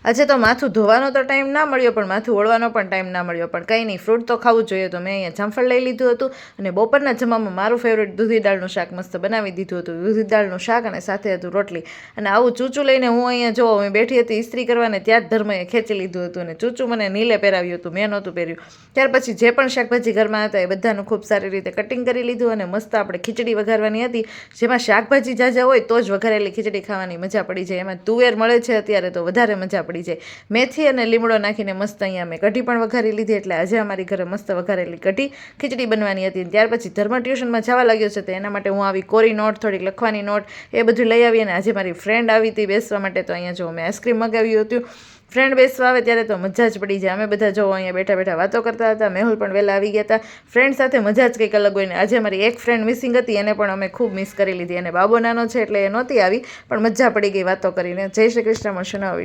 આજે તો માથું ધોવાનો તો ટાઈમ ના મળ્યો, પણ માથું ઓળવાનો પણ ટાઈમ ના મળ્યો, પણ કંઈ નહીં, ફ્રૂટ તો ખાવું જોઈએ. તો મેં અહીંયા જામફળ લઈ લીધું હતું અને બપોરના જમવામાં મારું ફેવરેટ દૂધી દાળનું શાક મસ્ત બનાવી દીધું હતું. દૂધી દાળનું શાક અને સાથે હતું રોટલી. અને આવું ચૂચું લઈને હું અહીંયા જોઉં, મેં બેઠી હતી ઇસ્ત્રી કરવાને, ત્યાં જ ધર્મએ ખેંચી લીધું હતું અને ચૂચું મને નીલે પહેરાવ્યું હતું, મેં નહોતું પહેર્યું. ત્યાર પછી જે પણ શાકભાજી ઘરમાં હતા એ બધાનું ખૂબ સારી રીતે કટિંગ કરી લીધું અને મસ્ત આપણે ખીચડી વઘારવાની હતી, જેમાં શાકભાજી ઝાઝા હોય તો જ વઘારેલી ખીચડી ખાવાની મજા પડી જાય. એમાં તુવેર મળે છે અત્યારે તો વધારે મજા પડી જાય. મેથી અને લીમડો નાખીને મસ્ત અહીંયા મેં કઢી પણ વઘારી લીધી, એટલે આજે અમારી ઘરે મસ્ત વઘારેલી કઢી ખીચડી બનવાની હતી. ત્યાર પછી ધર્મ ટ્યુશનમાં જવા લાગ્યો છે, તો એના માટે હું આવી કોરી નોટ, થોડીક લખવાની નોટ એ બધું લઈ આવી. અને આજે મારી ફ્રેન્ડ આવી હતી બેસવા માટે, તો અહીંયા જો મેં આઈસ્ક્રીમ મગાવ્યું હતું. ફ્રેન્ડ બેસવા આવે ત્યારે તો મજા જ પડી જાય. અમે બધા જો અહીંયા બેઠા બેઠા વાતો કરતા હતા. મેહુલ પણ વહેલા આવી ગયા હતા. ફ્રેન્ડ સાથે મજા જ કંઈક અલગ હોય ને. આજે મારી એક ફ્રેન્ડ મિસિંગ હતી, એને પણ અમે ખૂબ મિસ કરી લીધી. અને બાબો નાનો છે એટલે એ નહોતી આવી, પણ મજા પડી ગઈ વાતો કરીને. જય શ્રી કૃષ્ણ, મળશું નવા વિડીયો.